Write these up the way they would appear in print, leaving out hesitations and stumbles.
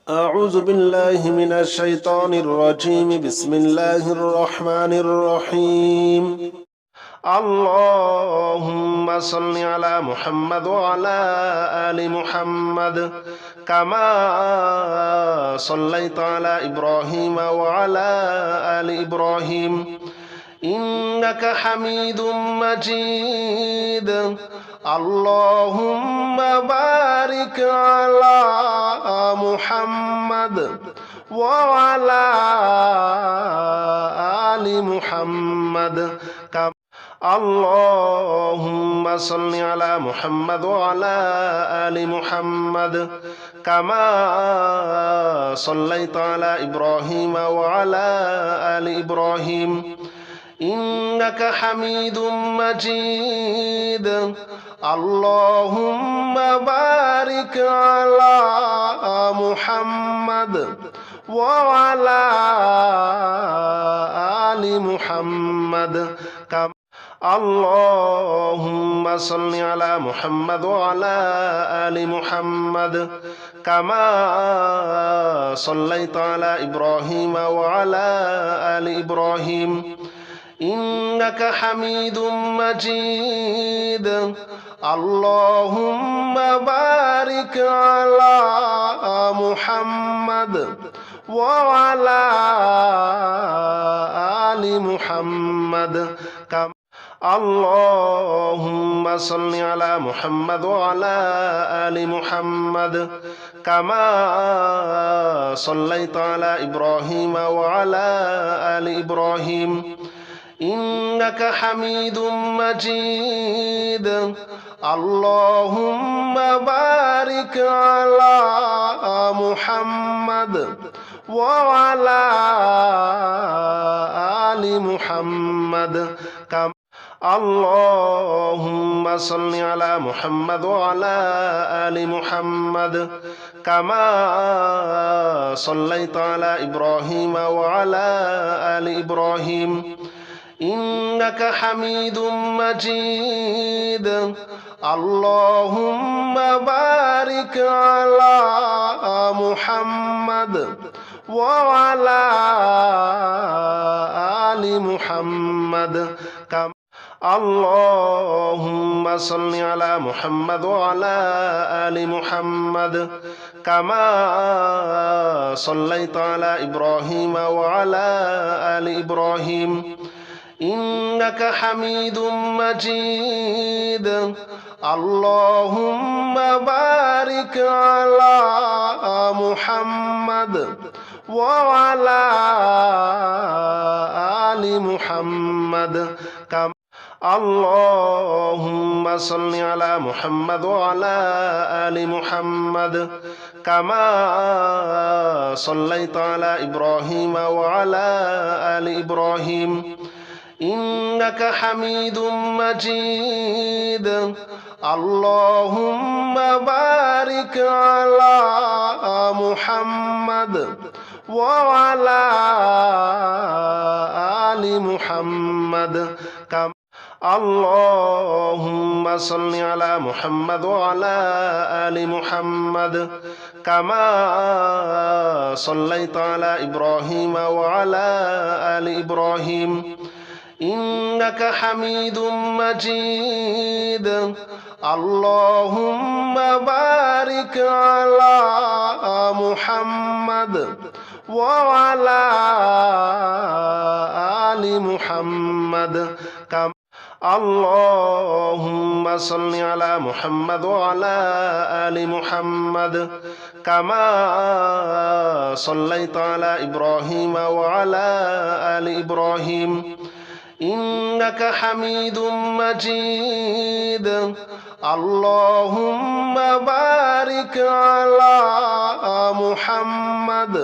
أعوذ بالله من الشيطان الرجيم. بسم الله الرحمن الرحيم. اللهم صل على محمد وعلى آل محمد كما صليت على إبراهيم وعلى آل إبراهيم إنك حميد مجيد. اللهم بارك على محمد وعلى آل محمد كما اللهم صل على محمد وعلى آل محمد كما صليت على إبراهيم وعلى آل إبراهيم إنك حميد مجيد. اللهم بارك على محمد وعلى آل محمد كما اللهم صل على محمد وعلى آل محمد كما صليت على إبراهيم وعلى آل إبراهيم إنك حميد مجيد. اللهم بارك على محمد وعلى آل محمد كما اللهم صل على محمد وعلى آل محمد كما صليت على إبراهيم وعلى آل إبراهيم إنك حميد مجيد. اللهم بارك على محمد وعلى آل محمد كما اللهم صل على محمد وعلى آل محمد كما صليت على إبراهيم وعلى آل إبراهيم إنك حميد مجيد. اللهم بارك على محمد وعلى آل محمد كما اللهم صل على محمد وعلى آل محمد كما صليت على إبراهيم وعلى آل إبراهيم إنك حميد مجيد. اللهم بارك على محمد وعلى آل محمد كما اللهم صل على محمد وعلى آل محمد كما صليت على إبراهيم وعلى آل إبراهيم إنك حميد مجيد. اللهم بارك على محمد وعلى آل محمد كما اللهم صل على محمد وعلى آل محمد كما صليت على إبراهيم وعلى آل إبراهيم إنك حميد مجيد. اللهم بارك على محمد وعلى آل محمد كما اللهم صل على محمد وعلى آل محمد كما صليت على إبراهيم وعلى آل إبراهيم إنك حميد مجيد. اللهم بارك على محمد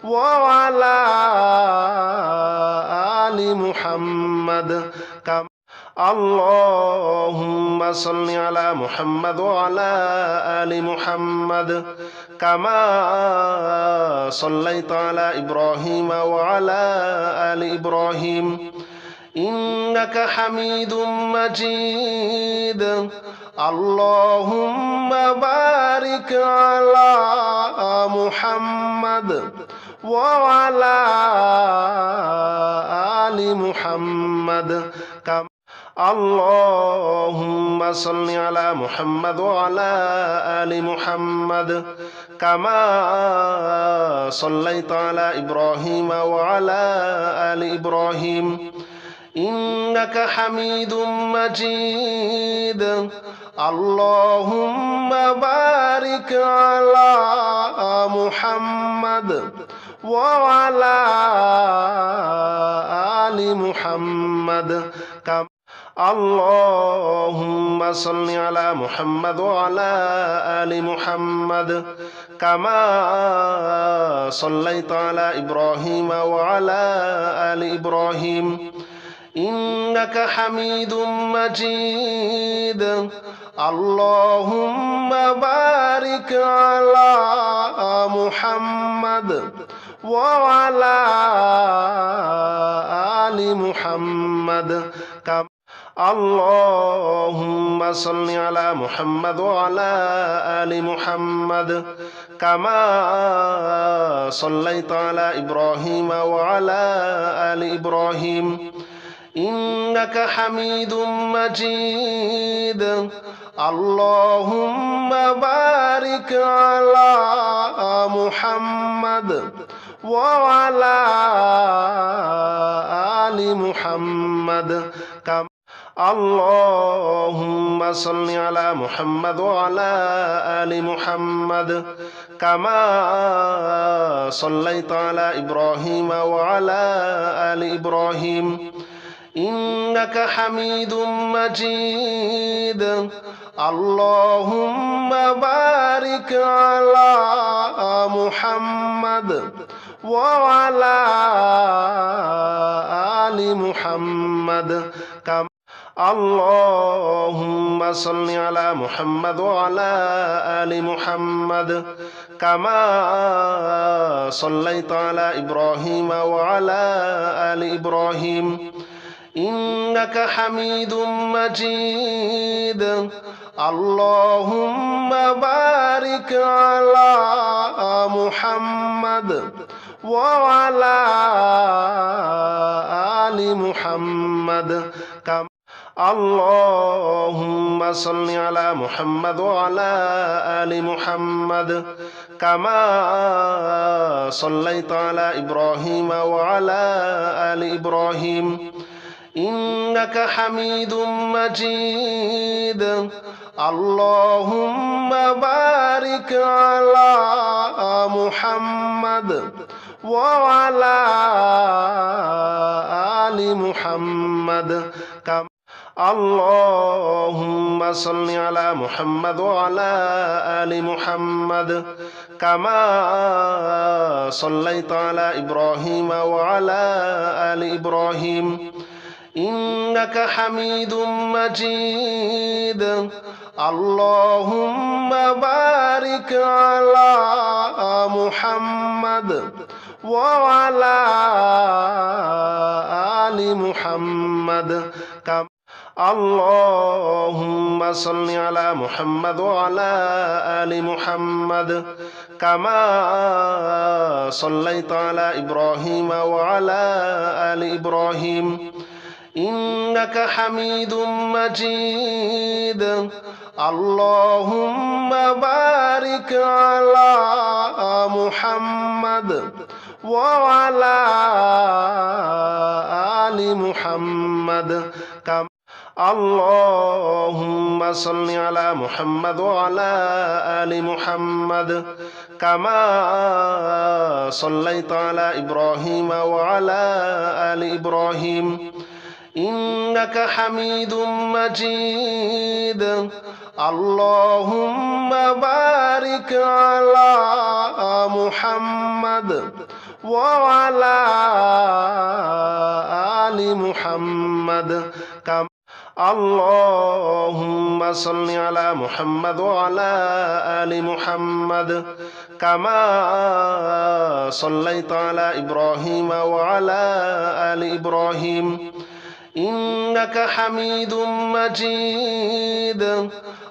وعلى آل محمد كما اللهم صل على محمد وعلى آل محمد كما صليت على إبراهيم وعلى آل إبراهيم إنك حميد مجيد. اللهم بارك على محمد وعلى آل محمد كما اللهم صل على محمد وعلى آل محمد كما صليت على إبراهيم وعلى آل إبراهيم إنك حميد مجيد اللهم بارك على محمد وعلى آل محمد كما اللهم صل على محمد وعلى آل محمد كما صليت على إبراهيم وعلى آل إبراهيم إنك حميد مجيد اللهم بارك على محمد وعلى آل محمد كما اللهم صل على محمد وعلى آل محمد كما صليت على إبراهيم وعلى آل إبراهيم إنك حميد مجيد اللهم بارك على محمد وعلى آل محمد كما اللهم صل على محمد وعلى آل محمد كما صليت على إبراهيم وعلى آل إبراهيم إنك حميد مجيد اللهم بارك على محمد وعلى آل محمد كما اللهم صل على محمد وعلى آل محمد كما صليت على إبراهيم وعلى آل إبراهيم إنك حميد مجيد اللهم بارك على محمد وعلى آل محمد كما اللهم صل على محمد وعلى آل محمد كما صليت على إبراهيم وعلى آل إبراهيم إنك حميد مجيد اللهم بارك على محمد وعلى آل محمد كما اللهم صل على محمد وعلى آل محمد كما صليت على إبراهيم وعلى آل إبراهيم إنك حميد مجيد اللهم بارك على محمد وعلى آل محمد كما اللهم صل على محمد وعلى آل محمد كما صليت على إبراهيم وعلى آل إبراهيم إنك حميد مجيد اللهم بارك على محمد وعلى آل محمد كما اللهم صل على محمد وعلى آل محمد كما صليت على إبراهيم وعلى آل إبراهيم إنك حميد مجيد اللهم بارك على محمد وعلى آل محمد كما اللهم صل على محمد وعلى آل محمد كما صليت على إبراهيم وعلى آل إبراهيم إنك حميد مجيد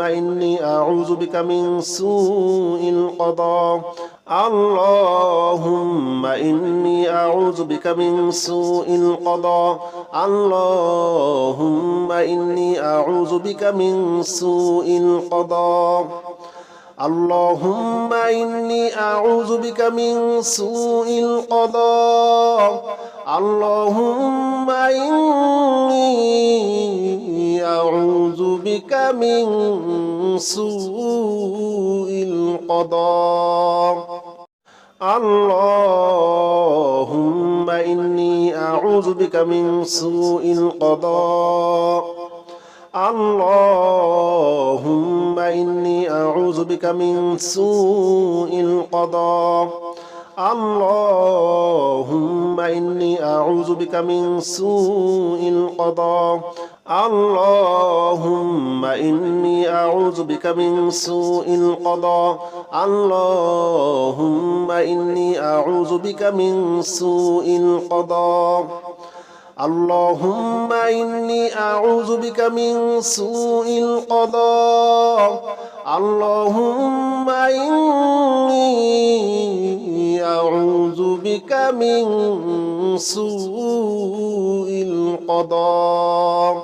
إني أعوذ بك من سوء القضاء اللهم إني أعوذ بك من سوء القضاء اللهم إني أعوذ بك من سوء القضاء اللهم إني أعوذ بك من سوء القضاء اللهم إني أعوذ بك من سوء القضاء اللهم إني أعوذ بك من سوء القضاء اللهم إني أعوذ بك من سوء القضاء اللهم إني أعوذ بك من سوء القضاء اللهم إني أعوذ بك من سوء القضاء اللهم إني أعوذ بك من سوء القضاء اللهم إني أعوذ بك من سوء القضاء اللهم إني أعوذ بك من سوء القضاء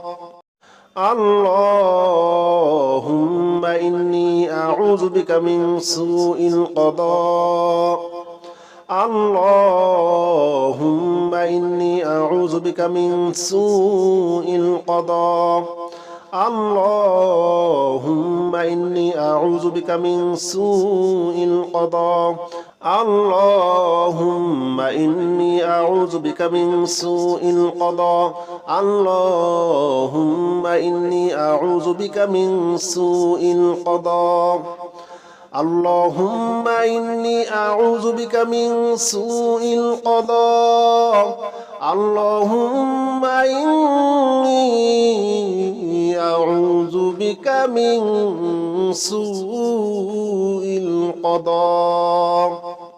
اللهم إني أعوذ بك من سوء القضاء اللهم إني أعوذ بك من سوء القضاء اللهم إني أعوذ بك من سوء القضاء اللهم إني أعوذ بك من سوء القضاء اللهم إني أعوذ بك من سوء القضاء اللهم إني أعوذ بك من سوء القضاء اللهم إني أعوذ بك من سوء القضاء